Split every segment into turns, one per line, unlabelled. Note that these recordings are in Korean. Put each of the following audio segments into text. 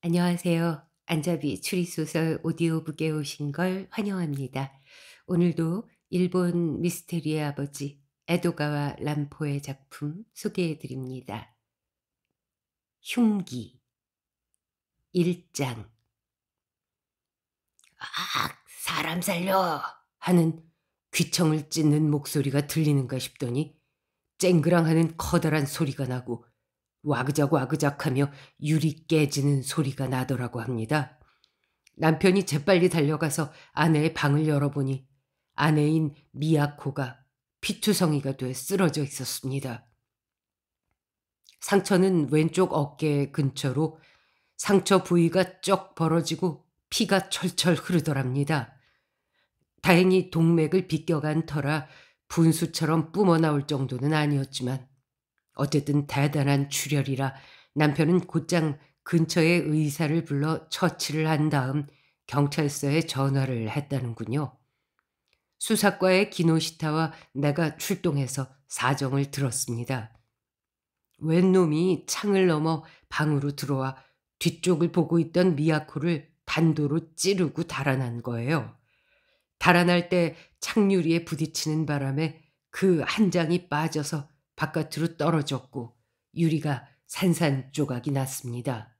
안녕하세요. 안자비 추리소설 오디오북에 오신 걸 환영합니다. 오늘도 일본 미스테리의 아버지 에도가와 람포의 작품 소개해 드립니다. 흉기 1장. 아, 사람 살려! 하는 귀청을 찢는 목소리가 들리는가 싶더니 쨍그랑하는 커다란 소리가 나고 와그작와그작하며 유리 깨지는 소리가 나더라고 합니다. 남편이 재빨리 달려가서 아내의 방을 열어보니 아내인 미야코가 피투성이가 돼 쓰러져 있었습니다. 상처는 왼쪽 어깨 근처로 상처 부위가 쩍 벌어지고 피가 철철 흐르더랍니다. 다행히 동맥을 비껴간 터라 분수처럼 뿜어나올 정도는 아니었지만 어쨌든 대단한 출혈이라 남편은 곧장 근처의 의사를 불러 처치를 한 다음 경찰서에 전화를 했다는군요. 수사과의 기노시타와 내가 출동해서 사정을 들었습니다. 웬 놈이 창을 넘어 방으로 들어와 뒤쪽을 보고 있던 미야코를 단도로 찌르고 달아난 거예요. 달아날 때 창유리에 부딪히는 바람에 그 한 장이 빠져서 바깥으로 떨어졌고 유리가 산산조각이 났습니다.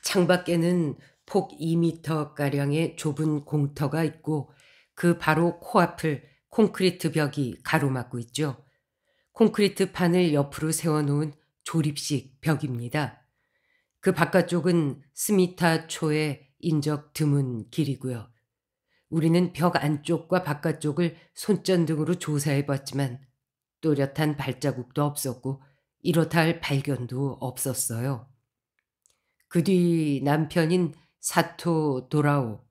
창밖에는 폭 2미터가량의 좁은 공터가 있고 그 바로 코앞을 콘크리트 벽이 가로막고 있죠. 콘크리트 판을 옆으로 세워놓은 조립식 벽입니다. 그 바깥쪽은 스미타 초의 인적 드문 길이고요. 우리는 벽 안쪽과 바깥쪽을 손전등으로 조사해봤지만 또렷한 발자국도 없었고 이렇다 할 발견도 없었어요. 그 뒤 남편인 사토 도라오,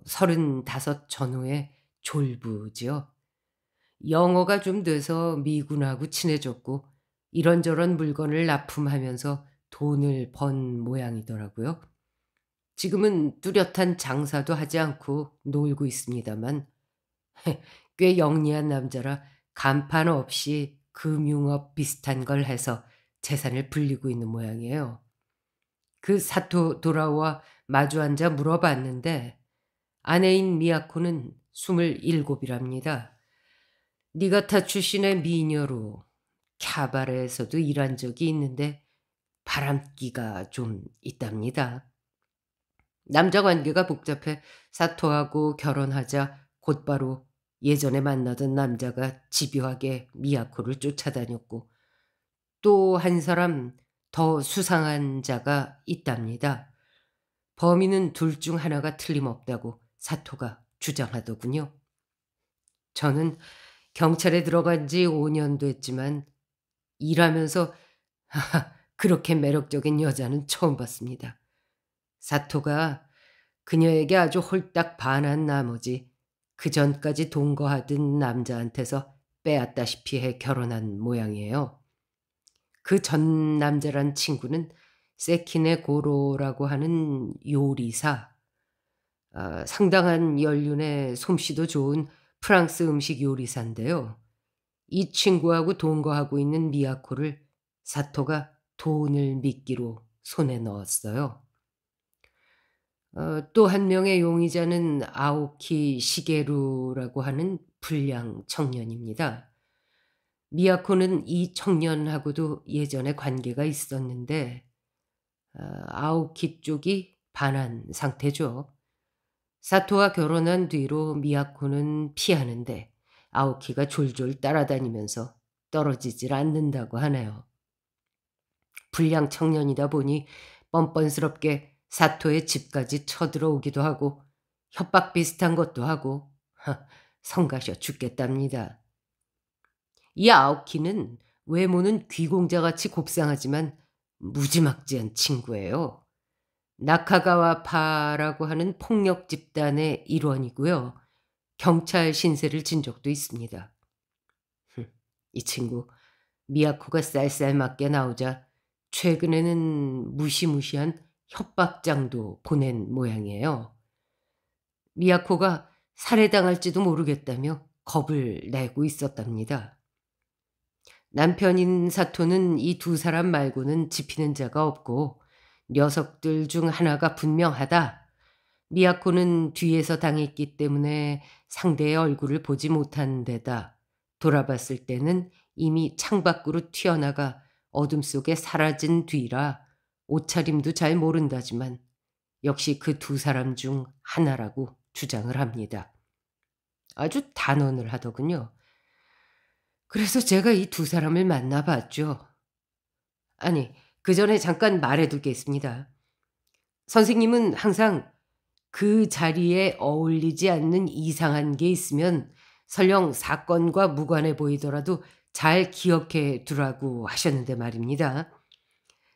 35 전후의 졸부지요. 영어가 좀 돼서 미군하고 친해졌고 이런저런 물건을 납품하면서 돈을 번 모양이더라고요. 지금은 뚜렷한 장사도 하지 않고 놀고 있습니다만 꽤 영리한 남자라 간판 없이 금융업 비슷한 걸 해서 재산을 불리고 있는 모양이에요. 그 사토 도라오와 마주 앉아 물어봤는데 아내인 미야코는 27이랍니다. 니가타 출신의 미녀로 캬바레에서도 일한 적이 있는데 바람기가 좀 있답니다. 남자 관계가 복잡해 사토하고 결혼하자 곧바로 예전에 만나던 남자가 집요하게 미야코를 쫓아다녔고 또 한 사람 더 수상한 자가 있답니다. 범인은 둘 중 하나가 틀림없다고 사토가 주장하더군요. 저는 경찰에 들어간 지 5년 됐지만 일하면서 그렇게 매력적인 여자는 처음 봤습니다. 사토가 그녀에게 아주 홀딱 반한 나머지 그 전까지 동거하던 남자한테서 빼앗다시피 해 결혼한 모양이에요. 그 전 남자란 친구는 세키네 고로라고 하는 요리사, 상당한 연륜의 솜씨도 좋은 프랑스 음식 요리사인데요. 이 친구하고 동거하고 있는 미야코를 사토가 돈을 미끼로 손에 넣었어요. 또 한 명의 용의자는 아오키 시게루라고 하는 불량 청년입니다. 미야코는 이 청년하고도 예전에 관계가 있었는데 아오키 쪽이 반한 상태죠. 사토와 결혼한 뒤로 미야코는 피하는데 아오키가 졸졸 따라다니면서 떨어지질 않는다고 하네요. 불량 청년이다 보니 뻔뻔스럽게 사토의 집까지 쳐들어오기도 하고 협박 비슷한 것도 하고 성가셔 죽겠답니다. 이 아오키는 외모는 귀공자같이 곱상하지만 무지막지한 친구예요. 나카가와파라고 하는 폭력 집단의 일원이고요. 경찰 신세를 진 적도 있습니다. 이 친구 미야코가 쌀쌀맞게 나오자 최근에는 무시무시한 협박장도 보낸 모양이에요. 미야코가 살해당할지도 모르겠다며 겁을 내고 있었답니다. 남편인 사토는 이 두 사람 말고는 지피는 자가 없고 녀석들 중 하나가 분명하다. 미야코는 뒤에서 당했기 때문에 상대의 얼굴을 보지 못한 데다 돌아봤을 때는 이미 창밖으로 튀어나가 어둠 속에 사라진 뒤라 옷차림도 잘 모른다지만 역시 그 두 사람 중 하나라고 주장을 합니다. 아주 단언을 하더군요. 그래서 제가 이 두 사람을 만나봤죠. 아니, 그 전에 잠깐 말해둘 게 있습니다. 선생님은 항상 그 자리에 어울리지 않는 이상한 게 있으면 설령 사건과 무관해 보이더라도 잘 기억해 두라고 하셨는데 말입니다.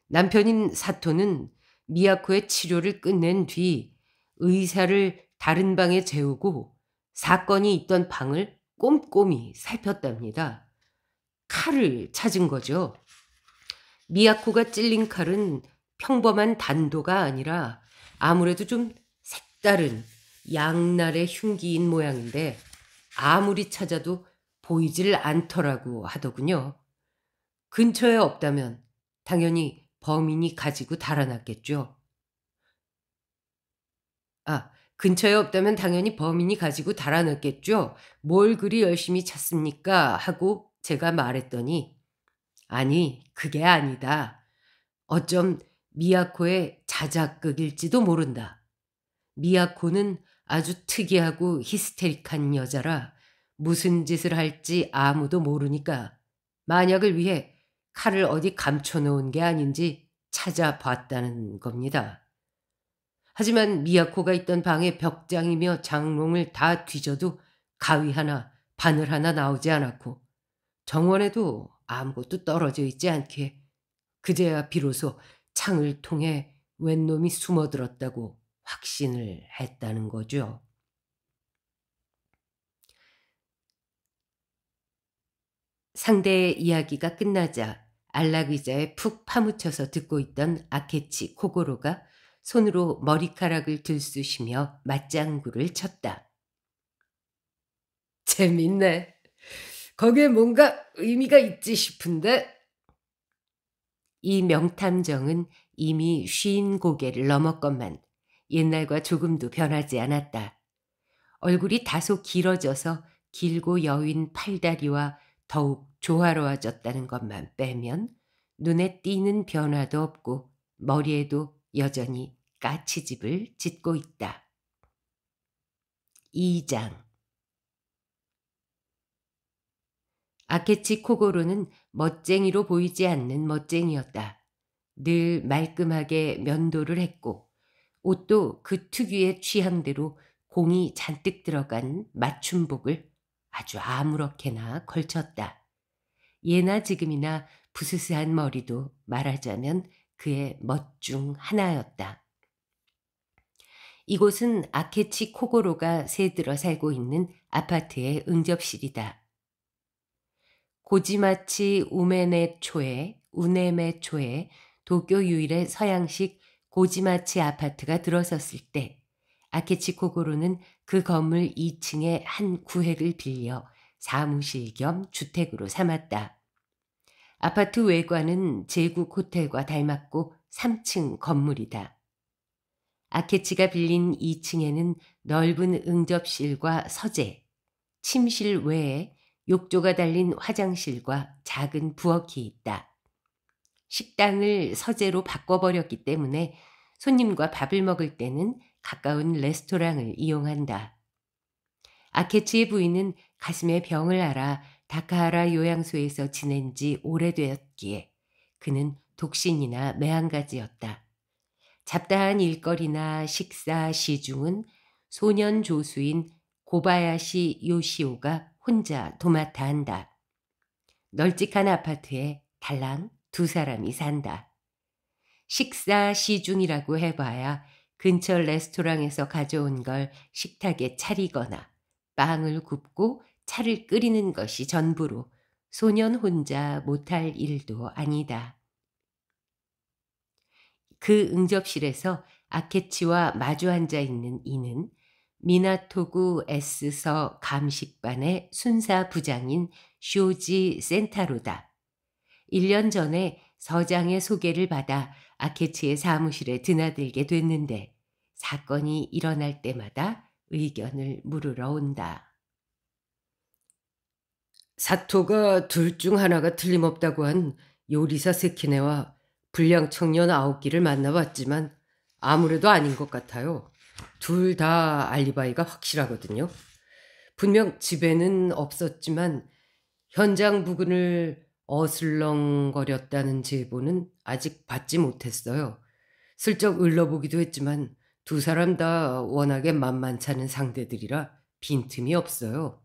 남편인 사토는 미야코의 치료를 끝낸 뒤 의사를 다른 방에 재우고 사건이 있던 방을 꼼꼼히 살폈답니다. 칼을 찾은 거죠. 미야코가 찔린 칼은 평범한 단도가 아니라 아무래도 좀 색다른 양날의 흉기인 모양인데 아무리 찾아도 보이질 않더라고 하더군요. 근처에 없다면 당연히 범인이 가지고 달아났겠죠. 근처에 없다면 당연히 범인이 가지고 달아났겠죠. 뭘 그리 열심히 찾습니까? 하고 제가 말했더니 아니, 그게 아니다. 어쩜 미야코의 자작극일지도 모른다. 미야코는 아주 특이하고 히스테릭한 여자라 무슨 짓을 할지 아무도 모르니까 만약을 위해 칼을 어디 감춰놓은 게 아닌지 찾아봤다는 겁니다. 하지만 미야코가 있던 방의 벽장이며 장롱을 다 뒤져도 가위 하나, 바늘 하나 나오지 않았고 정원에도 아무것도 떨어져 있지 않기에 그제야 비로소 창을 통해 웬 놈이 숨어들었다고 확신을 했다는 거죠. 상대의 이야기가 끝나자 안락의자에 푹 파묻혀서 듣고 있던 아케치 코고로가 손으로 머리카락을 들쑤시며 맞장구를 쳤다. 재밌네. 거기에 뭔가 의미가 있지 싶은데. 이 명탐정은 이미 50고개를 넘었건만 옛날과 조금도 변하지 않았다. 얼굴이 다소 길어져서 길고 여윈 팔다리와 더욱 조화로워졌다는 것만 빼면 눈에 띄는 변화도 없고 머리에도 여전히 까치집을 짓고 있다. 2장. 아케치 코고로는 멋쟁이로 보이지 않는 멋쟁이였다. 늘 말끔하게 면도를 했고 옷도 그 특유의 취향대로 공이 잔뜩 들어간 맞춤복을 아주 아무렇게나 걸쳤다. 예나 지금이나 부스스한 머리도 말하자면 그의 멋 중 하나였다. 이곳은 아케치 코고로가 새들어 살고 있는 아파트의 응접실이다. 고지마치 우네메 초에 도쿄 유일의 서양식 고지마치 아파트가 들어섰을 때 아케치 코고로는 그 건물 2층의 한 구획을 빌려 사무실 겸 주택으로 삼았다. 아파트 외관은 제국 호텔과 닮았고 3층 건물이다. 아케치가 빌린 2층에는 넓은 응접실과 서재, 침실 외에 욕조가 달린 화장실과 작은 부엌이 있다. 식당을 서재로 바꿔버렸기 때문에 손님과 밥을 먹을 때는 가까운 레스토랑을 이용한다. 아케치의 부인은 가슴에 병을 앓아 다카하라 요양소에서 지낸 지 오래되었기에 그는 독신이나 매한가지였다. 잡다한 일거리나 식사, 시중은 소년 조수인 고바야시 요시오가 혼자 도맡아 한다. 널찍한 아파트에 달랑 두 사람이 산다. 식사 시중이라고 해봐야 근처 레스토랑에서 가져온 걸 식탁에 차리거나 빵을 굽고 차를 끓이는 것이 전부로 소년 혼자 못할 일도 아니다. 그 응접실에서 아케치와 마주 앉아 있는 이는 미나토구 S서 감식반의 순사 부장인 쇼지 센타로다. 1년 전에 서장의 소개를 받아 아케치의 사무실에 드나들게 됐는데 사건이 일어날 때마다 의견을 물으러 온다. 사토가 둘 중 하나가 틀림없다고 한 요리사 세키네와 불량 청년 아오키를 만나봤지만 아무래도 아닌 것 같아요. 둘 다 알리바이가 확실하거든요. 분명 집에는 없었지만 현장 부근을 어슬렁거렸다는 제보는 아직 받지 못했어요. 슬쩍 을러보기도 했지만 두 사람 다 워낙에 만만찮은 상대들이라 빈틈이 없어요.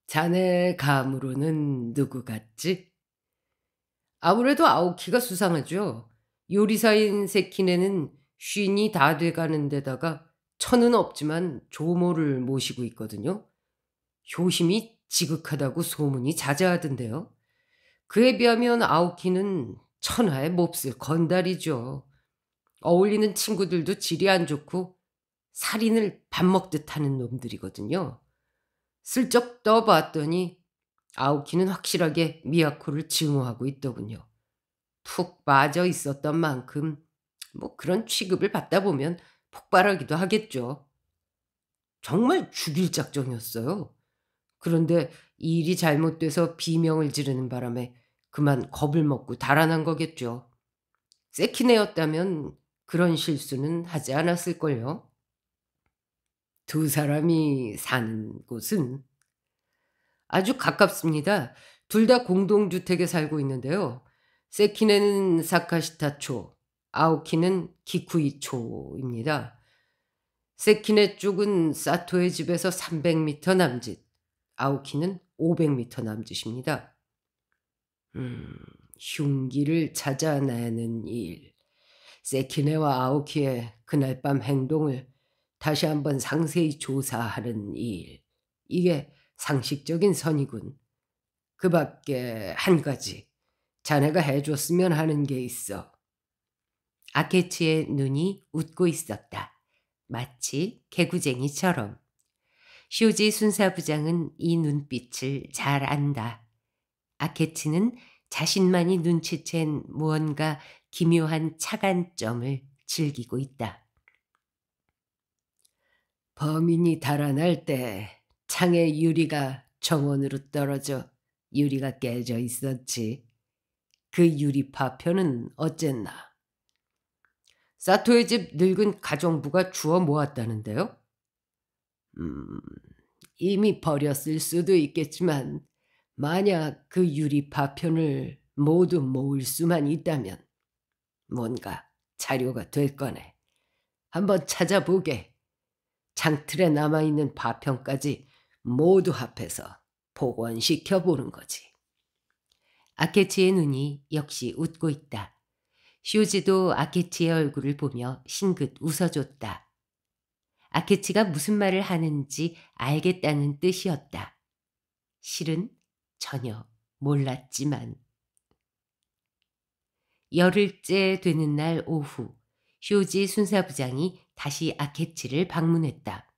자네 감으로는 누구 같지? 아무래도 아오키가 수상하죠. 요리사인 세키네는 쉰이 다 돼가는 데다가 천은 없지만 조모를 모시고 있거든요. 효심이 지극하다고 소문이 자자하던데요. 그에 비하면 아오키는 천하의 몹쓸 건달이죠. 어울리는 친구들도 질이 안 좋고 살인을 밥 먹듯 하는 놈들이거든요. 슬쩍 떠봤더니 아오키는 확실하게 미야코를 증오하고 있더군요. 푹 빠져 있었던 만큼 뭐 그런 취급을 받다 보면 폭발하기도 하겠죠. 정말 죽일 작정이었어요. 그런데 일이 잘못돼서 비명을 지르는 바람에 그만 겁을 먹고 달아난 거겠죠. 세키네였다면 그런 실수는 하지 않았을걸요. 두 사람이 사는 곳은 아주 가깝습니다. 둘 다 공동주택에 살고 있는데요. 세키네는 사카시타초, 아오키는 기쿠이초입니다. 세키네 쪽은 사토의 집에서 300m 남짓, 아오키는 500m 남짓입니다. 흉기를 찾아내는 일. 세키네와 아오키의 그날 밤 행동을 다시 한번 상세히 조사하는 일. 이게 상식적인 선이군. 그 밖에 한 가지 자네가 해줬으면 하는 게 있어. 아케치의 눈이 웃고 있었다. 마치 개구쟁이처럼. 쇼지 순사부장은 이 눈빛을 잘 안다. 아케치는 자신만이 눈치챈 무언가 기묘한 차간점을 즐기고 있다. 범인이 달아날 때 창의 유리가 정원으로 떨어져 유리가 깨져 있었지. 그 유리 파편은 어쨌나? 사토의 집 늙은 가정부가 주워 모았다는데요? 이미 버렸을 수도 있겠지만 만약 그 유리 파편을 모두 모을 수만 있다면 뭔가 자료가 될 거네. 한번 찾아보게. 창틀에 남아있는 파편까지 모두 합해서 복원시켜 보는 거지. 아케치의 눈이 역시 웃고 있다. 쇼지도 아케치의 얼굴을 보며 싱긋 웃어줬다. 아케치가 무슨 말을 하는지 알겠다는 뜻이었다. 실은 전혀 몰랐지만. 열흘째 되는 날 오후, 쇼지 순사부장이 다시 아케치를 방문했다.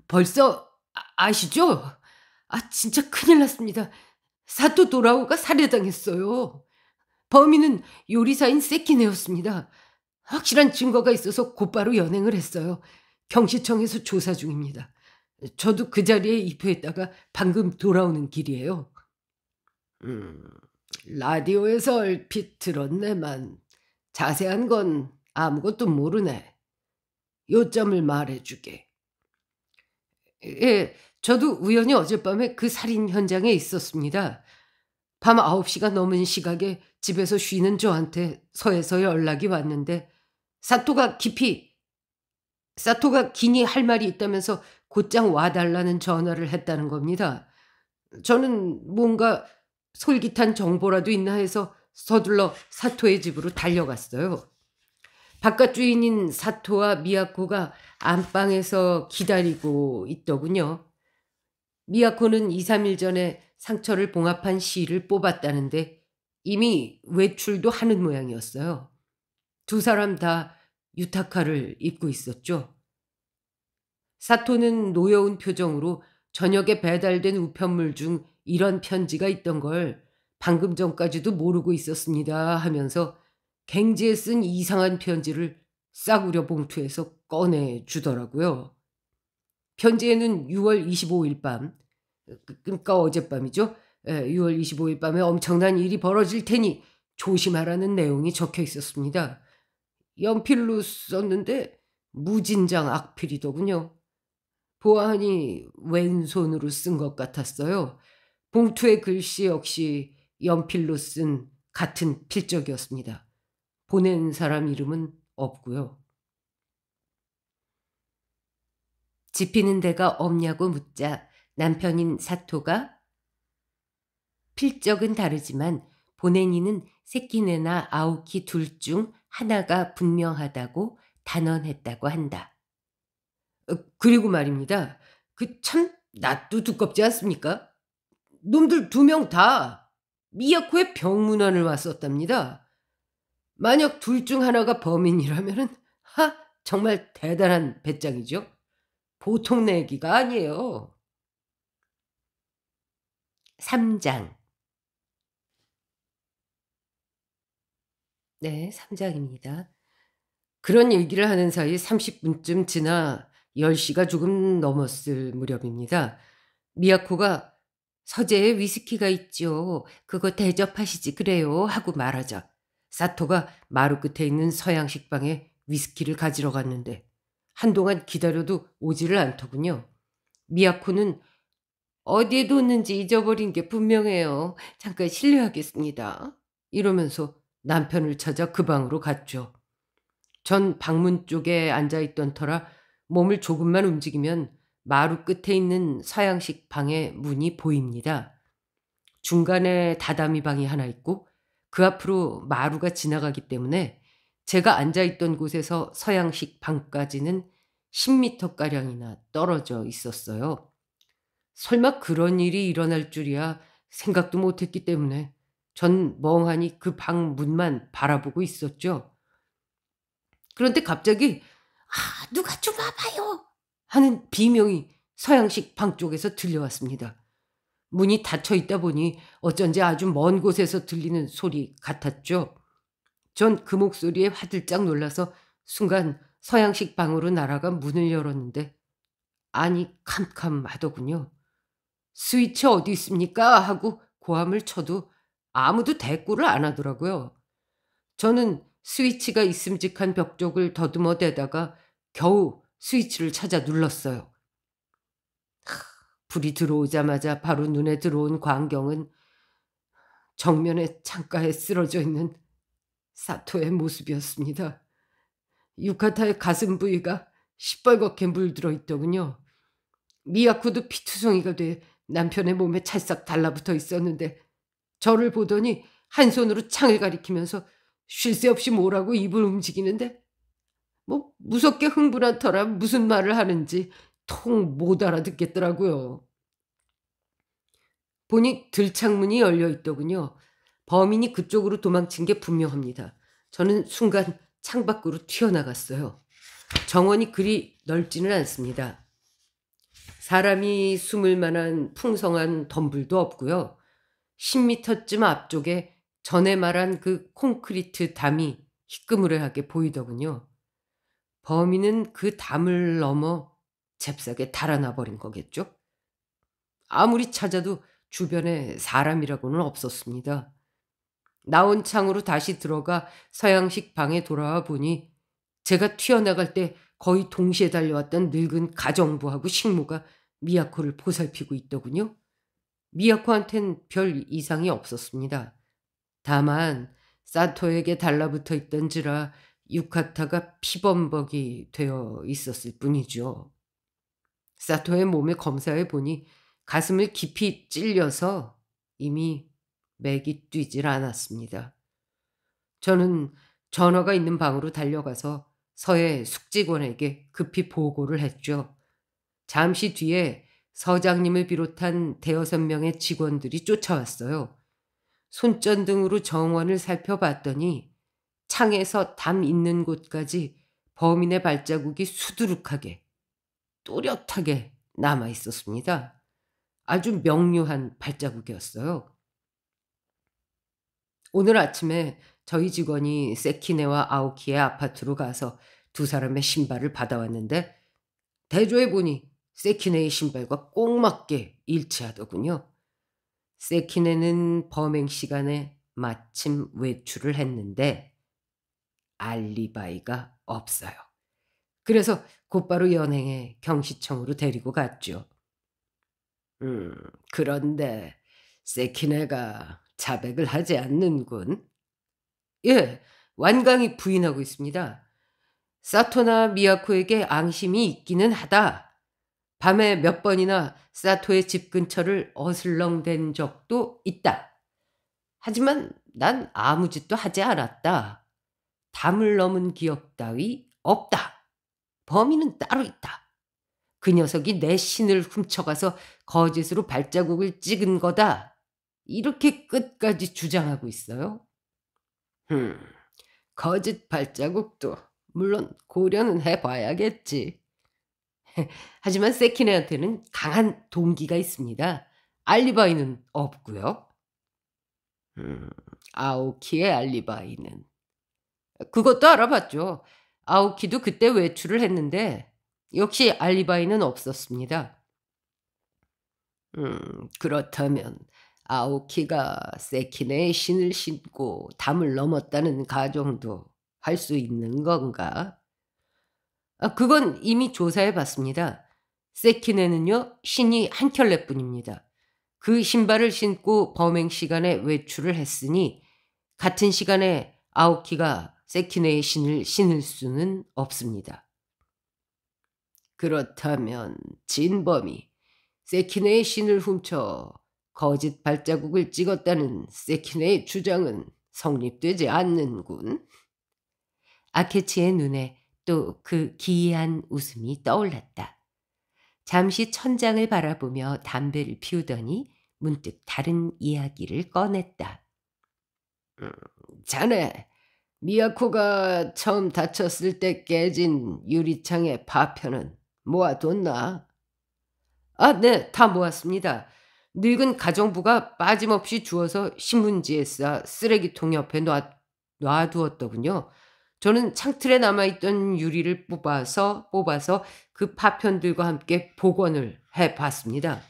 벌써 아시죠? 진짜 큰일 났습니다. 사토 도라오가 살해당했어요. 범인은 요리사인 세키네였습니다. 확실한 증거가 있어서 곧바로 연행을 했어요. 경시청에서 조사 중입니다. 저도 그 자리에 입회했다가 방금 돌아오는 길이에요. 라디오에서 얼핏 들었네만 자세한 건 아무것도 모르네. 요점을 말해주게. 예, 저도 우연히 어젯밤에 그 살인 현장에 있었습니다. 밤 9시가 넘은 시각에 집에서 쉬는 저한테 서에서 연락이 왔는데 사토가 기니 할 말이 있다면서 곧장 와달라는 전화를 했다는 겁니다. 저는 뭔가 솔깃한 정보라도 있나 해서 서둘러 사토의 집으로 달려갔어요. 바깥 주인인 사토와 미야코가 안방에서 기다리고 있더군요. 미야코는 2, 3일 전에 상처를 봉합한 실을 뽑았다는데 이미 외출도 하는 모양이었어요. 두 사람 다 유타카를 입고 있었죠. 사토는 노여운 표정으로 저녁에 배달된 우편물 중 이런 편지가 있던 걸 방금 전까지도 모르고 있었습니다 하면서 갱지에 쓴 이상한 편지를 싸구려 봉투에서 꺼내 주더라고요. 편지에는 6월 25일 밤, 그러니까 어젯밤이죠. 예, 6월 25일 밤에 엄청난 일이 벌어질 테니 조심하라는 내용이 적혀 있었습니다. 연필로 썼는데 무진장 악필이더군요. 보아하니 왼손으로 쓴 것 같았어요. 봉투의 글씨 역시 연필로 쓴 같은 필적이었습니다. 보낸 사람 이름은 없고요. 집히는 데가 없냐고 묻자 남편인 사토가 필적은 다르지만 보낸 이는 세키네나 아오키 둘 중 하나가 분명하다고 단언했다고 한다. 그리고 말입니다. 그 참 낯도 두껍지 않습니까? 놈들 2명 다 미야코의 병문안을 왔었답니다. 만약 둘 중 하나가 범인이라면은 정말 대단한 배짱이죠. 보통 내기가 아니에요. 3장. 네, 3장입니다. 그런 얘기를 하는 사이 30분쯤 지나 10시가 조금 넘었을 무렵입니다. 미야코가 "서재에 위스키가 있죠. 그거 대접하시지 그래요." 하고 말하자 사토가 마루 끝에 있는 서양식 방에 위스키를 가지러 갔는데 한동안 기다려도 오지를 않더군요. 미야코는 "어디에 뒀는지 잊어버린 게 분명해요. 잠깐 실례하겠습니다." 이러면서 남편을 찾아 그 방으로 갔죠. 전 방문 쪽에 앉아 있던 터라 몸을 조금만 움직이면 마루 끝에 있는 서양식 방의 문이 보입니다. 중간에 다다미 방이 하나 있고 그 앞으로 마루가 지나가기 때문에 제가 앉아 있던 곳에서 서양식 방까지는 10m가량이나 떨어져 있었어요. 설마 그런 일이 일어날 줄이야 생각도 못했기 때문에 전 멍하니 그 방 문만 바라보고 있었죠. 그런데 갑자기 누가 좀 와봐요 하는 비명이 서양식 방 쪽에서 들려왔습니다. 문이 닫혀 있다 보니 어쩐지 아주 먼 곳에서 들리는 소리 같았죠. 전 그 목소리에 화들짝 놀라서 순간 서양식 방으로 날아가 문을 열었는데 안이 캄캄하더군요. "스위치 어디 있습니까?" 하고 고함을 쳐도 아무도 대꾸를 안 하더라고요. 저는 스위치가 있음직한 벽 쪽을 더듬어 대다가 겨우 스위치를 찾아 눌렀어요. 불이 들어오자마자 바로 눈에 들어온 광경은 정면의 창가에 쓰러져 있는 사토의 모습이었습니다. 유카타의 가슴 부위가 시뻘겋게 물들어 있더군요. 미야코도 피투성이가 돼 남편의 몸에 찰싹 달라붙어 있었는데 저를 보더니 한 손으로 창을 가리키면서 쉴 새 없이 뭐라고 입을 움직이는데 무섭게 흥분한 터라 무슨 말을 하는지 통 못 알아듣겠더라고요. 보니 들창문이 열려 있더군요. 범인이 그쪽으로 도망친 게 분명합니다. 저는 순간 창밖으로 튀어나갔어요. 정원이 그리 넓지는 않습니다. 사람이 숨을 만한 풍성한 덤불도 없고요. 10m쯤 앞쪽에 전에 말한 그 콘크리트 담이 희끄무레하게 보이더군요. 범인은 그 담을 넘어 잽싸게 달아나 버린 거겠죠? 아무리 찾아도 주변에 사람이라고는 없었습니다. 나온 창으로 다시 들어가 서양식 방에 돌아와 보니 제가 튀어나갈 때 거의 동시에 달려왔던 늙은 가정부하고 식모가 미야코를 보살피고 있더군요. 미야코한텐 별 이상이 없었습니다. 다만 사토에게 달라붙어 있던지라 유카타가 피범벅이 되어 있었을 뿐이죠. 사토의 몸을 검사해 보니 가슴을 깊이 찔려서 이미 맥이 뛰질 않았습니다. 저는 전화가 있는 방으로 달려가서 서해 숙직원에게 급히 보고를 했죠. 잠시 뒤에 서장님을 비롯한 대여섯 명의 직원들이 쫓아왔어요. 손전등으로 정원을 살펴봤더니 창에서 담 있는 곳까지 범인의 발자국이 수두룩하게 또렷하게 남아 있었습니다. 아주 명료한 발자국이었어요. 오늘 아침에 저희 직원이 세키네와 아오키의 아파트로 가서 두 사람의 신발을 받아왔는데 대조해 보니 세키네의 신발과 꼭 맞게 일치하더군요. 세키네는 범행 시간에 마침 외출을 했는데 알리바이가 없어요. 그래서 곧바로 연행해 경시청으로 데리고 갔죠. 음, 그런데 세키네가 자백을 하지 않는군. 예, 완강히 부인하고 있습니다. 사토나 미야코에게 앙심이 있기는 하다. 밤에 몇 번이나 사토의 집 근처를 어슬렁댄 적도 있다. 하지만 난 아무 짓도 하지 않았다. 담을 넘은 기억 따위 없다. 범인은 따로 있다. 그 녀석이 내 신을 훔쳐가서 거짓으로 발자국을 찍은 거다. 이렇게 끝까지 주장하고 있어요. 음, 거짓 발자국도 물론 고려는 해봐야겠지. 하지만 세키네한테는 강한 동기가 있습니다. 알리바이는 없고요. 음, 아오키의 알리바이는 그것도 알아봤죠. 아오키도 그때 외출을 했는데 역시 알리바이는 없었습니다. 그렇다면 아오키가 세키네의 신을 신고 담을 넘었다는 가정도 할 수 있는 건가? 그건 이미 조사해 봤습니다. 세키네는요, 신이 한 켤레뿐입니다. 그 신발을 신고 범행 시간에 외출을 했으니 같은 시간에 아오키가 세키네의 신을 신을 수는 없습니다. 그렇다면 진범이 세키네의 신을 훔쳐 거짓 발자국을 찍었다는 세키네의 주장은 성립되지 않는군. 아케치의 눈에 또 그 기이한 웃음이 떠올랐다. 잠시 천장을 바라보며 담배를 피우더니 문득 다른 이야기를 꺼냈다. 음, 자네, 미야코가 처음 다쳤을 때 깨진 유리창의 파편은 모아뒀나? 네, 다 모았습니다. 늙은 가정부가 빠짐없이 주워서 신문지에 싸 쓰레기통 옆에 놔두었더군요. 저는 창틀에 남아있던 유리를 뽑아서 그 파편들과 함께 복원을 해봤습니다.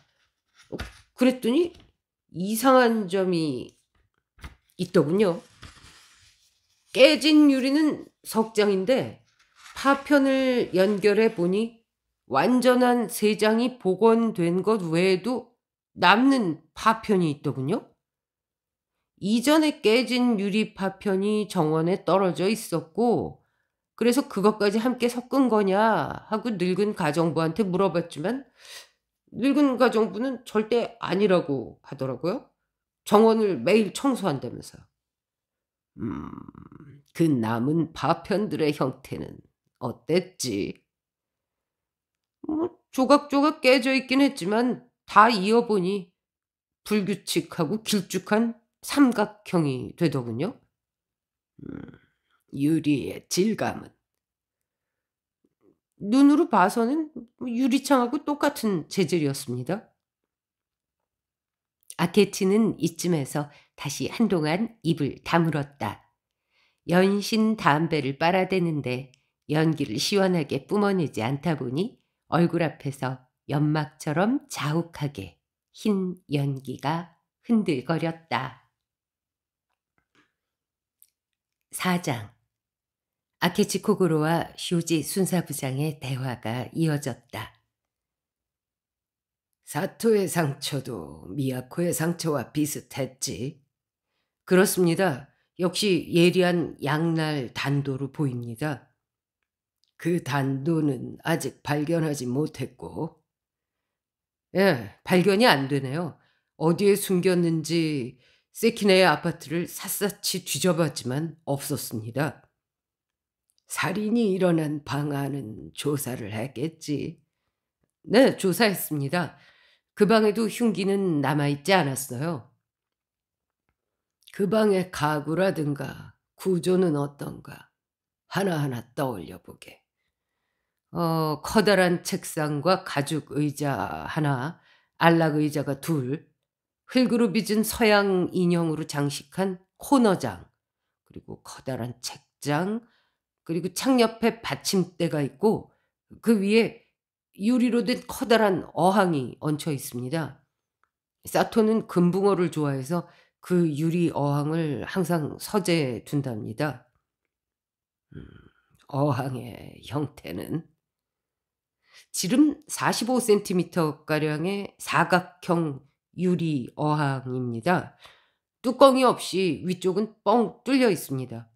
그랬더니 이상한 점이 있더군요. 깨진 유리는 석장인데 파편을 연결해 보니 완전한 세 장이 복원된 것 외에도 남는 파편이 있더군요. 이전에 깨진 유리 파편이 정원에 떨어져 있었고 그래서 그것까지 함께 섞은 거냐 하고 늙은 가정부한테 물어봤지만 늙은 가정부는 절대 아니라고 하더라고요. 정원을 매일 청소한다면서요. 음, 그 남은 파편들의 형태는 어땠지? 조각조각 깨져 있긴 했지만 다 이어보니 불규칙하고 길쭉한 삼각형이 되더군요. 음, 유리의 질감은 눈으로 봐서는 유리창하고 똑같은 재질이었습니다. 아케치는 이쯤에서 다시 한동안 입을 다물었다. 연신 담배를 빨아대는데 연기를 시원하게 뿜어내지 않다 보니 얼굴 앞에서 연막처럼 자욱하게 흰 연기가 흔들거렸다. 4장. 아케치 코고로와 쇼지 순사부장의 대화가 이어졌다. 사토의 상처도 미야코의 상처와 비슷했지. 그렇습니다. 역시 예리한 양날 단도로 보입니다. 그 단도는 아직 발견하지 못했고. 예, 발견이 안 되네요. 어디에 숨겼는지 세키네의 아파트를 샅샅이 뒤져봤지만 없었습니다. 살인이 일어난 방안은 조사를 했겠지. 네, 조사했습니다. 그 방에도 흉기는 남아있지 않았어요. 그 방의 가구라든가 구조는 어떤가 하나하나 떠올려 보게. 커다란 책상과 가죽 의자 하나, 안락 의자가 둘, 흙으로 빚은 서양 인형으로 장식한 코너장, 그리고 커다란 책장, 그리고 창 옆에 받침대가 있고 그 위에 유리로 된 커다란 어항이 얹혀 있습니다. 사토는 금붕어를 좋아해서 그 유리 어항을 항상 서재에 둔답니다. 음, 어항의 형태는 지름 45cm 가량의 사각형 유리 어항입니다. 뚜껑이 없이 위쪽은 뻥 뚫려 있습니다.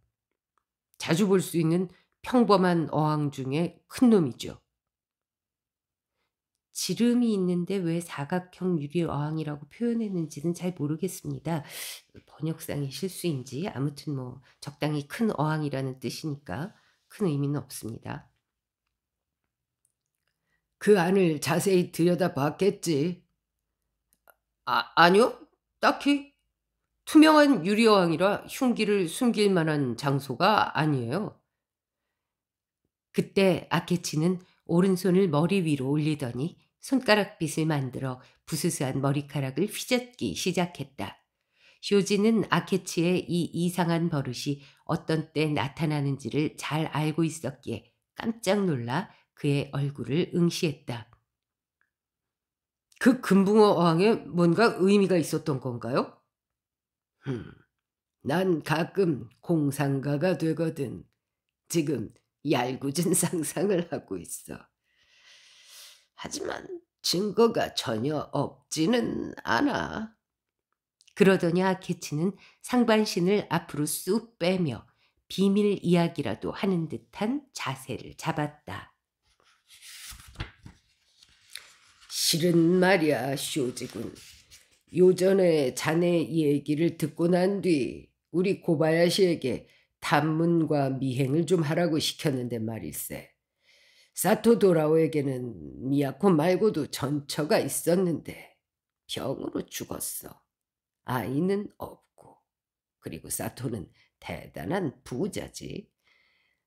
자주 볼 수 있는 평범한 어항 중에 큰 놈이죠. 지름이 있는데 왜 사각형 유리 어항이라고 표현했는지는 잘 모르겠습니다. 번역상의 실수인지 아무튼 뭐 적당히 큰 어항이라는 뜻이니까 큰 의미는 없습니다. 그 안을 자세히 들여다봤겠지. 아니요. 딱히 투명한 유리 어항이라 흉기를 숨길 만한 장소가 아니에요. 그때 아케치는 오른손을 머리 위로 올리더니 손가락빗을 만들어 부스스한 머리카락을 휘젓기 시작했다. 쇼지는 아케치의 이 이상한 버릇이 어떤 때 나타나는지를 잘 알고 있었기에 깜짝 놀라 그의 얼굴을 응시했다. 그 금붕어 어항에 뭔가 의미가 있었던 건가요? 난 가끔 공상가가 되거든. 지금 얄궂은 상상을 하고 있어. 하지만 증거가 전혀 없지는 않아. 그러더니 아케치는 상반신을 앞으로 쑥 빼며 비밀 이야기라도 하는 듯한 자세를 잡았다. 실은 말이야, 쇼지군. 요전에 자네 얘기를 듣고 난 뒤 우리 고바야시에게 탐문과 미행을 좀 하라고 시켰는데 말일세. 사토 도라오에게는 미야코 말고도 전처가 있었는데 병으로 죽었어. 아이는 없고. 그리고 사토는 대단한 부자지.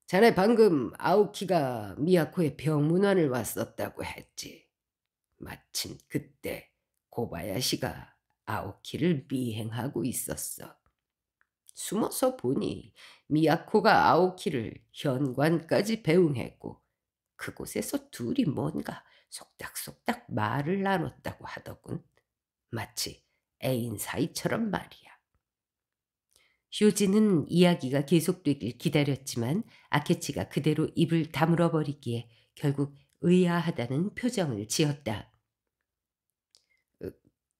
자네 방금 아오키가 미야코의 병문안을 왔었다고 했지. 마침 그때 고바야시가 아오키를 미행하고 있었어. 숨어서 보니 미야코가 아오키를 현관까지 배웅했고 그곳에서 둘이 뭔가 속닥속닥 말을 나눴다고 하더군. 마치 애인 사이처럼 말이야. 쇼지는 이야기가 계속되길 기다렸지만 아케치가 그대로 입을 다물어 버리기에 결국 의아하다는 표정을 지었다.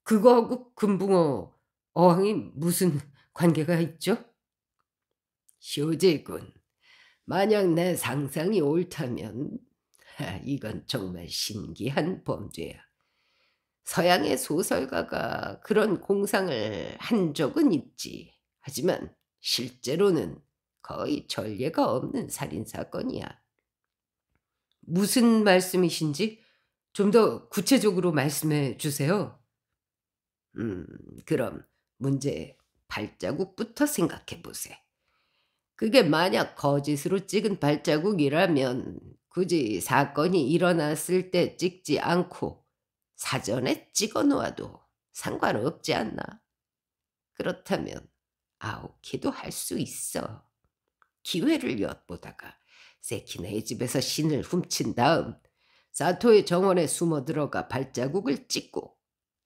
그거하고 금붕어 어항이 무슨 관계가 있죠? 쇼지군, 만약 내 상상이 옳다면 이건 정말 신기한 범죄야. 서양의 소설가가 그런 공상을 한 적은 있지. 하지만 실제로는 거의 전례가 없는 살인사건이야. 무슨 말씀이신지 좀 더 구체적으로 말씀해 주세요. 그럼 문제의 발자국부터 생각해 보세. 그게 만약 거짓으로 찍은 발자국이라면 굳이 사건이 일어났을 때 찍지 않고 사전에 찍어 놓아도 상관없지 않나? 그렇다면 아오키도 할 수 있어. 기회를 엿보다가 세키네의 집에서 신을 훔친 다음 사토의 정원에 숨어 들어가 발자국을 찍고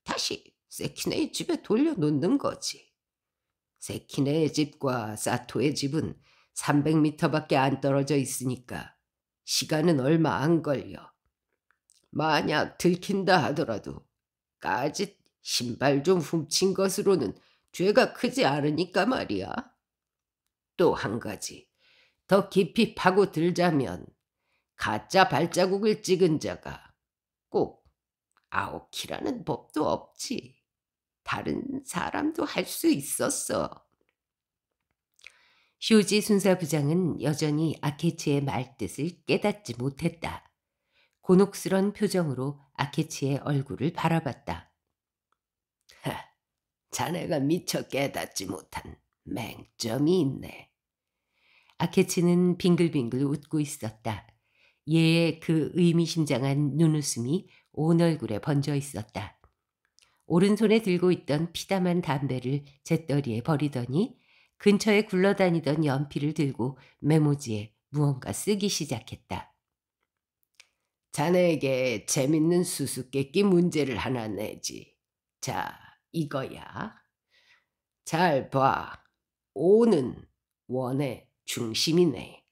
다시 세키네의 집에 돌려놓는 거지. 세키네의 집과 사토의 집은 300m밖에 안 떨어져 있으니까 시간은 얼마 안 걸려. 만약 들킨다 하더라도 까짓 신발 좀 훔친 것으로는 죄가 크지 않으니까 말이야. 또 한 가지, 더 깊이 파고들자면 가짜 발자국을 찍은 자가 꼭 아오키라는 법도 없지. 다른 사람도 할 수 있었어. 쇼지 순사부장은 여전히 아케치의 말뜻을 깨닫지 못했다. 곤혹스런 표정으로 아케치의 얼굴을 바라봤다. 자네가 미처 깨닫지 못한 맹점이 있네. 아케치는 빙글빙글 웃고 있었다. 얘의 그 의미심장한 눈웃음이 온 얼굴에 번져 있었다. 오른손에 들고 있던 피담한 담배를 재떨이에 버리더니 근처에 굴러다니던 연필을 들고 메모지에 무언가 쓰기 시작했다. 자네에게 재밌는 수수께끼 문제를 하나 내지. 자, 이거야. 잘 봐. O는 원의 중심이네.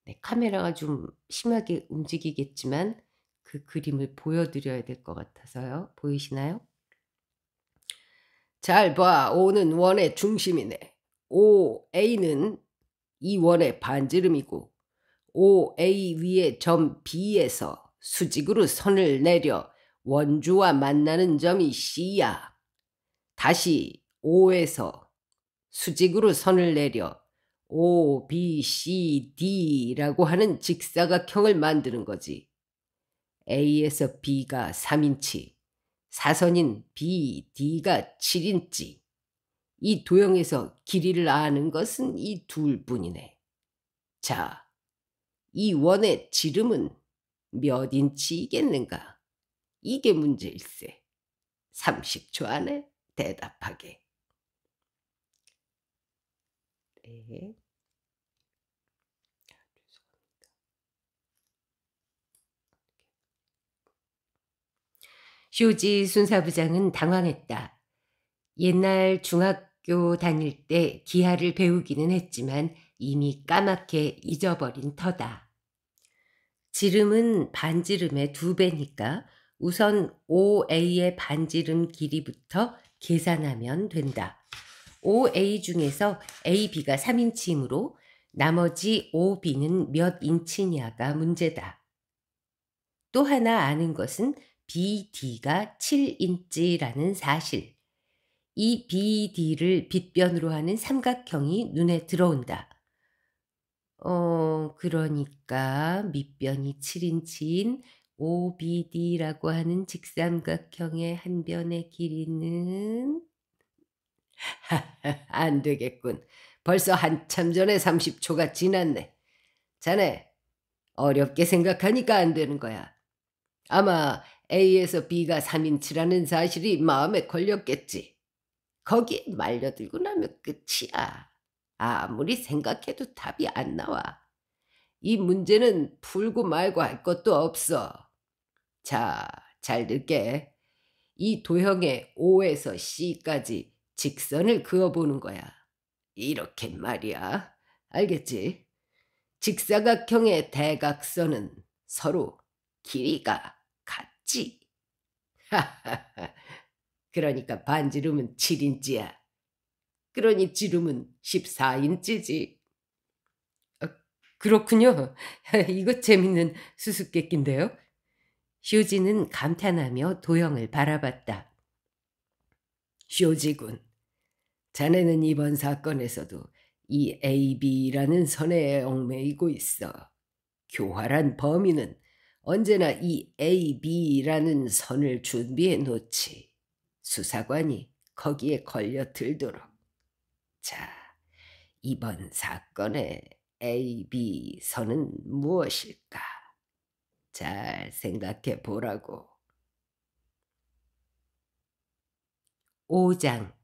네, 카메라가 좀 심하게 움직이겠지만 그 그림을 보여드려야 될 것 같아서요. 보이시나요? 잘 봐. O는 원의 중심이네. OA는 이 원의 반지름이고 OA 위의 점 B에서 수직으로 선을 내려 원주와 만나는 점이 C야. 다시 O에서 수직으로 선을 내려 O, B, C, D라고 하는 직사각형을 만드는 거지. A에서 B가 3인치, 사선인 B, D가 7인치. 이 도형에서 길이를 아는 것은 이 둘뿐이네. 자, 이 원의 지름은 몇 인치이겠는가? 이게 문제일세. 30초 안에 대답하게. 네. 쇼지 순사부장은 당황했다. 옛날 중학교 다닐 때 기하를 배우기는 했지만 이미 까맣게 잊어버린 터다. 지름은 반지름의 2배니까 우선 OA의 반지름 길이부터 계산하면 된다. OA 중에서 AB가 3인치이므로 나머지 OB는 몇 인치냐가 문제다. 또 하나 아는 것은 BD가 7인치라는 사실. 이 BD를 빗변으로 하는 삼각형이 눈에 들어온다. 그러니까 밑변이 7인치인 OBD라고 하는 직삼각형의 한 변의 길이는 안 되겠군. 벌써 한참 전에 30초가 지났네. 자네, 어렵게 생각하니까 안 되는 거야. 아마 A에서 B가 3인치라는 사실이 마음에 걸렸겠지. 거기에 말려들고 나면 끝이야. 아무리 생각해도 답이 안 나와. 이 문제는 풀고 말고 할 것도 없어. 자, 잘 들게. 이 도형의 O에서 C까지 직선을 그어보는 거야. 이렇게 말이야. 알겠지? 직사각형의 대각선은 서로 길이가 같지. 그러니까 반지름은 7인치야. 그러니 지름은 14인치지. 그렇군요. 이거 재밌는 수수께끼인데요. 쇼지는 감탄하며 도형을 바라봤다. 쇼지군, 자네는 이번 사건에서도 이 AB라는 선에 얽매이고 있어. 교활한 범인은 언제나 이 AB라는 선을 준비해 놓지. 수사관이 거기에 걸려 들도록. 자, 이번 사건의 AB 선은 무엇일까? 잘 생각해 보라고. 5장.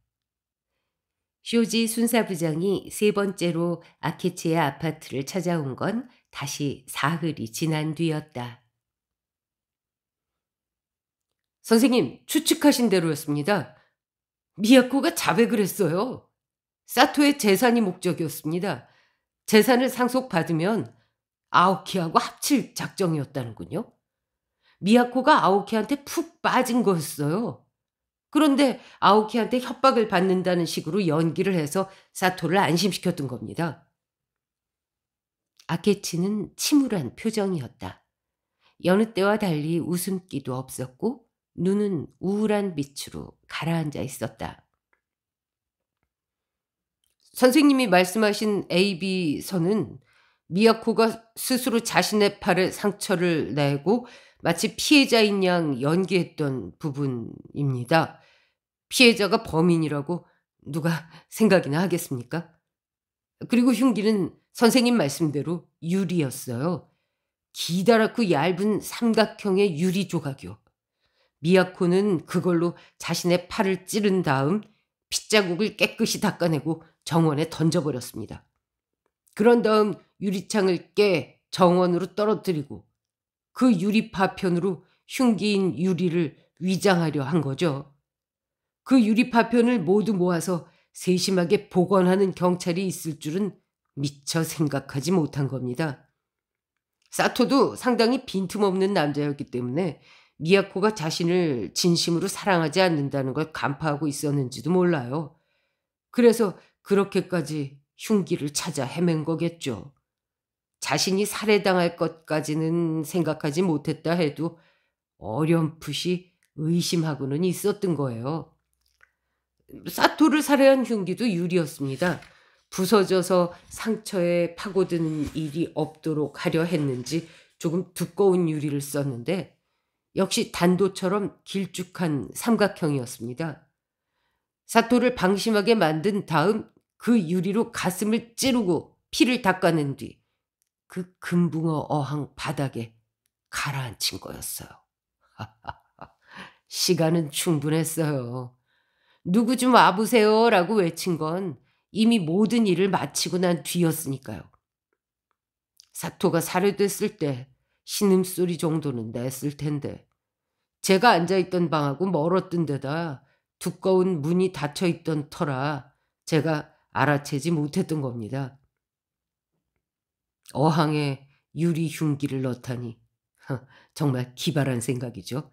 쇼지 순사부장이 세 번째로 아케치의 아파트를 찾아온 건 다시 사흘이 지난 뒤였다. 선생님, 추측하신 대로였습니다. 미야코가 자백을 했어요. 사토의 재산이 목적이었습니다. 재산을 상속받으면 아오키하고 합칠 작정이었다는군요. 미야코가 아오키한테 푹 빠진 거였어요. 그런데 아오키한테 협박을 받는다는 식으로 연기를 해서 사토를 안심시켰던 겁니다. 아케치는 침울한 표정이었다. 여느 때와 달리 웃음기도 없었고 눈은 우울한 빛으로 가라앉아 있었다. 선생님이 말씀하신 AB 선은 미야코가 스스로 자신의 팔에 상처를 내고 마치 피해자인 양 연기했던 부분입니다. 피해자가 범인이라고 누가 생각이나 하겠습니까? 그리고 흉기는 선생님 말씀대로 유리였어요. 기다랗고 얇은 삼각형의 유리 조각이요. 미야코는 그걸로 자신의 팔을 찌른 다음 핏자국을 깨끗이 닦아내고 정원에 던져버렸습니다. 그런 다음 유리창을 깨 정원으로 떨어뜨리고 그 유리 파편으로 흉기인 유리를 위장하려 한 거죠. 그 유리 파편을 모두 모아서 세심하게 복원하는 경찰이 있을 줄은 미처 생각하지 못한 겁니다. 사토도 상당히 빈틈없는 남자였기 때문에 미야코가 자신을 진심으로 사랑하지 않는다는 걸 간파하고 있었는지도 몰라요. 그래서 그렇게까지 흉기를 찾아 헤맨 거겠죠. 자신이 살해당할 것까지는 생각하지 못했다 해도 어렴풋이 의심하고는 있었던 거예요. 사토를 살해한 흉기도 유리였습니다. 부서져서 상처에 파고드는 일이 없도록 하려 했는지 조금 두꺼운 유리를 썼는데 역시 단도처럼 길쭉한 삼각형이었습니다. 사토를 방심하게 만든 다음 그 유리로 가슴을 찌르고 피를 닦아낸 뒤 그 금붕어 어항 바닥에 가라앉힌 거였어요. 시간은 충분했어요. 누구 좀 와보세요 라고 외친 건 이미 모든 일을 마치고 난 뒤였으니까요. 사토가 살해됐을 때 신음소리 정도는 냈을 텐데 제가 앉아있던 방하고 멀었던 데다 두꺼운 문이 닫혀있던 터라 제가 알아채지 못했던 겁니다. 어항에 유리 흉기를 넣다니 정말 기발한 생각이죠.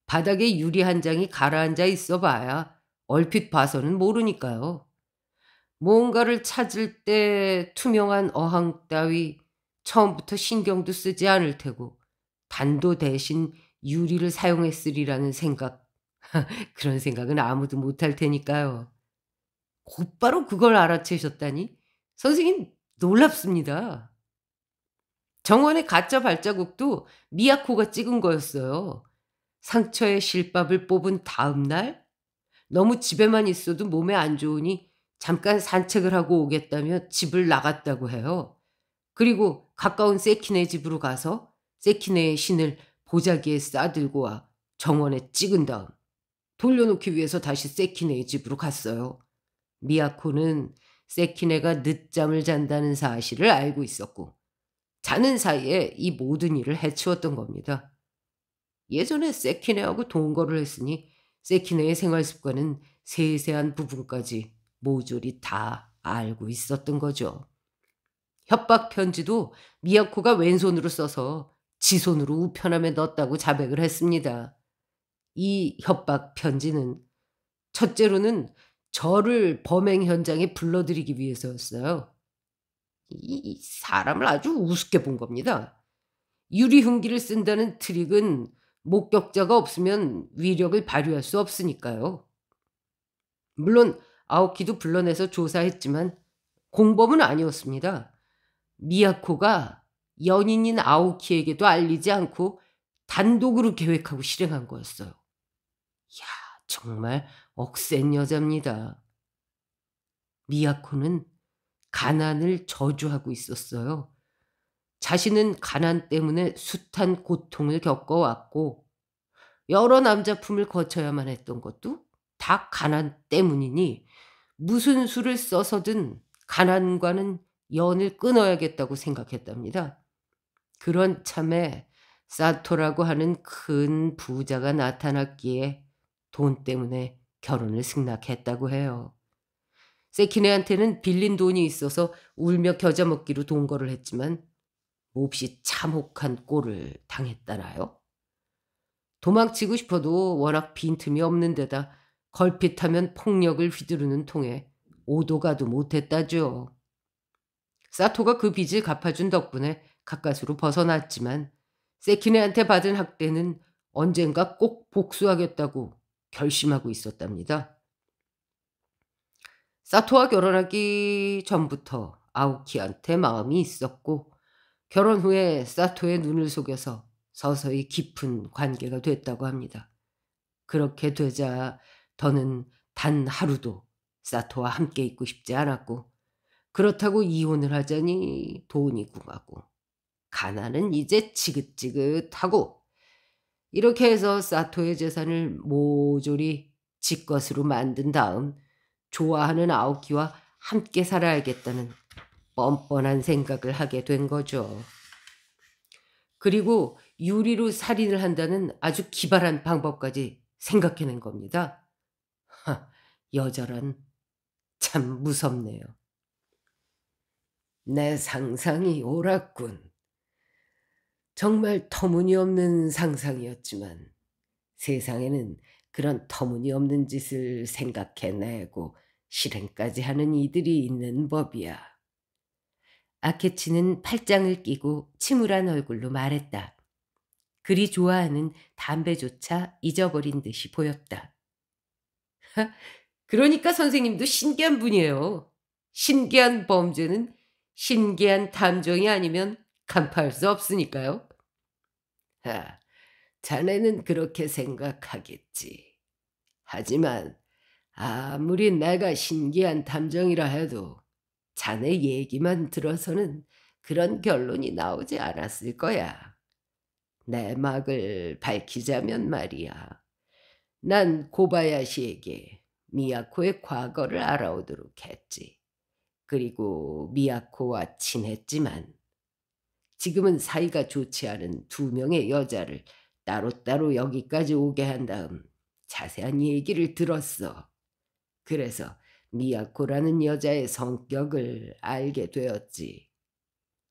바닥에 유리 한 장이 가라앉아 있어 봐야 얼핏 봐서는 모르니까요. 뭔가를 찾을 때 투명한 어항 따위 처음부터 신경도 쓰지 않을 테고 단도 대신 유리를 사용했으리라는 생각, 그런 생각은 아무도 못할 테니까요. 곧바로 그걸 알아채셨다니 선생님 놀랍습니다. 정원의 가짜 발자국도 미야코가 찍은 거였어요. 상처에 실밥을 뽑은 다음 날 너무 집에만 있어도 몸에 안 좋으니 잠깐 산책을 하고 오겠다며 집을 나갔다고 해요. 그리고 가까운 세키네 집으로 가서 세키네의 신을 보자기에 싸들고 와 정원에 찍은 다음 돌려놓기 위해서 다시 세키네의 집으로 갔어요. 미야코는 세키네가 늦잠을 잔다는 사실을 알고 있었고 자는 사이에 이 모든 일을 해치웠던 겁니다. 예전에 세키네하고 동거를 했으니 세키네의 생활 습관은 세세한 부분까지 모조리 다 알고 있었던 거죠. 협박 편지도 미야코가 왼손으로 써서 지 손으로 우편함에 넣었다고 자백을 했습니다. 이 협박 편지는 첫째로는 저를 범행 현장에 불러들이기 위해서였어요. 이 사람을 아주 우습게 본 겁니다. 유리 흉기를 쓴다는 트릭은 목격자가 없으면 위력을 발휘할 수 없으니까요. 물론 아오키도 불러내서 조사했지만 공범은 아니었습니다. 미야코가 연인인 아오키에게도 알리지 않고 단독으로 계획하고 실행한 거였어요. 이야, 정말 억센 여자입니다. 미야코는 가난을 저주하고 있었어요. 자신은 가난 때문에 숱한 고통을 겪어왔고 여러 남자품을 거쳐야만 했던 것도 다 가난 때문이니 무슨 수를 써서든 가난과는 연을 끊어야겠다고 생각했답니다. 그런 참에 사토라고 하는 큰 부자가 나타났기에 돈 때문에 결혼을 승낙했다고 해요. 세키네한테는 빌린 돈이 있어서 울며 겨자 먹기로 동거를 했지만 몹시 참혹한 꼴을 당했다나요? 도망치고 싶어도 워낙 빈틈이 없는 데다 걸핏하면 폭력을 휘두르는 통에 오도 가도 못했다죠. 사토가 그 빚을 갚아준 덕분에 가까스로 벗어났지만 세키네한테 받은 학대는 언젠가 꼭 복수하겠다고 결심하고 있었답니다. 사토와 결혼하기 전부터 아오키한테 마음이 있었고 결혼 후에 사토의 눈을 속여서 서서히 깊은 관계가 됐다고 합니다. 그렇게 되자 더는 단 하루도 사토와 함께 있고 싶지 않았고 그렇다고 이혼을 하자니 돈이 궁하고 가난은 이제 지긋지긋하고 이렇게 해서 사토의 재산을 모조리 지 것으로 만든 다음 좋아하는 아오키와 함께 살아야겠다는 뻔뻔한 생각을 하게 된 거죠. 그리고 유리로 살인을 한다는 아주 기발한 방법까지 생각해낸 겁니다. 하, 여자란 참 무섭네요. 내 상상이 옳았군. 정말 터무니없는 상상이었지만 세상에는 그런 터무니없는 짓을 생각해내고 실행까지 하는 이들이 있는 법이야. 아케치는 팔짱을 끼고 침울한 얼굴로 말했다. 그리 좋아하는 담배조차 잊어버린 듯이 보였다. 그러니까 선생님도 신기한 분이에요. 신기한 범죄는 신기한 탐정이 아니면 간파할 수 없으니까요. 하, 자네는 그렇게 생각하겠지. 하지만 아무리 내가 신기한 탐정이라 해도 자네 얘기만 들어서는 그런 결론이 나오지 않았을 거야. 내막을 밝히자면 말이야. 난 고바야시에게 미야코의 과거를 알아오도록 했지. 그리고 미야코와 친했지만 지금은 사이가 좋지 않은 두 명의 여자를 따로따로 여기까지 오게 한 다음 자세한 얘기를 들었어. 그래서 미야코라는 여자의 성격을 알게 되었지.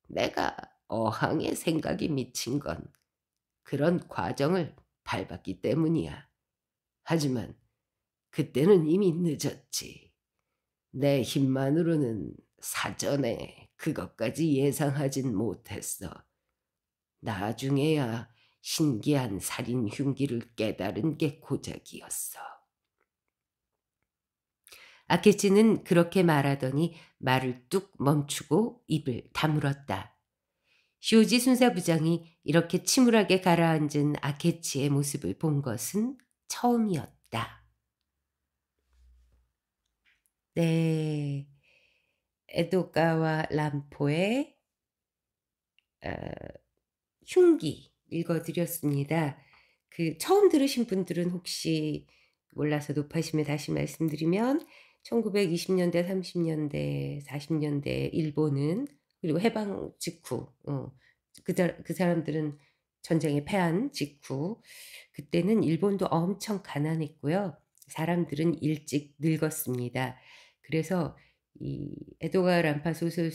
내가 어항에 생각이 미친 건 그런 과정을 밟았기 때문이야. 하지만 그때는 이미 늦었지. 내 힘만으로는 사전에 그것까지 예상하진 못했어. 나중에야 신기한 살인 흉기를 깨달은 게 고작이었어. 아케치는 그렇게 말하더니 말을 뚝 멈추고 입을 다물었다. 쇼지 순사부장이 이렇게 침울하게 가라앉은 아케치의 모습을 본 것은 처음이었다. 네, 에도가와 람포의 흉기 읽어드렸습니다. 그 처음 들으신 분들은 혹시 몰라서 높아심에 다시 말씀드리면 1920년대, 30년대, 40년대 일본은 그리고 해방 직후 그 사람들은 전쟁에 패한 직후 그때는 일본도 엄청 가난했고요. 사람들은 일찍 늙었습니다. 그래서 이 에도가와 람포 소설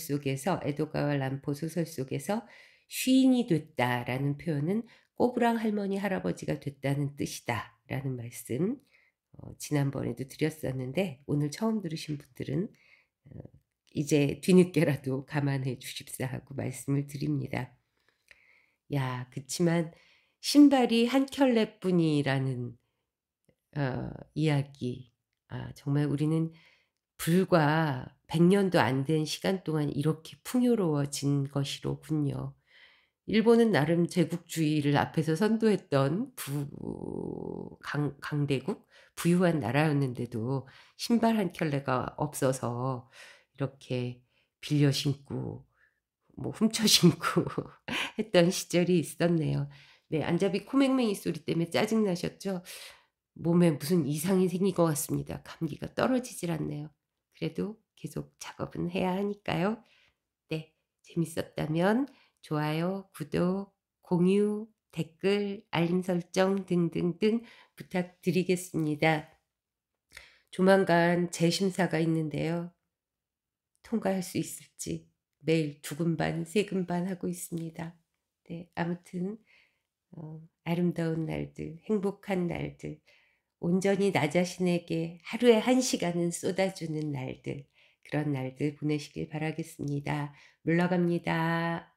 속에서 쉰이 됐다라는 표현은 꼬부랑 할머니 할아버지가 됐다는 뜻이다라는 말씀 지난번에도 드렸었는데 오늘 처음 들으신 분들은 이제 뒤늦게라도 감안해 주십사 하고 말씀을 드립니다. 야, 그치만 신발이 한 켤레뿐이라는 이야기. 정말 우리는 불과 100년도 안 된 시간 동안 이렇게 풍요로워진 것이로군요. 일본은 나름 제국주의를 앞에서 선도했던 강대국, 부유한 나라였는데도 신발 한 켤레가 없어서 이렇게 빌려 신고 뭐 훔쳐 신고 했던 시절이 있었네요. 네, 안잡이 코맹맹이 소리 때문에 짜증 나셨죠? 몸에 무슨 이상이 생긴 것 같습니다. 감기가 떨어지질 않네요. 그래도 계속 작업은 해야 하니까요. 네, 재밌었다면 좋아요, 구독, 공유, 댓글, 알림 설정 등등등 부탁드리겠습니다. 조만간 재심사가 있는데요. 통과할 수 있을지 매일 두근반, 세근반 하고 있습니다. 네, 아무튼 아름다운 날들, 행복한 날들, 온전히 나 자신에게 하루에 1시간은 쏟아주는 날들, 그런 날들 보내시길 바라겠습니다. 물러갑니다.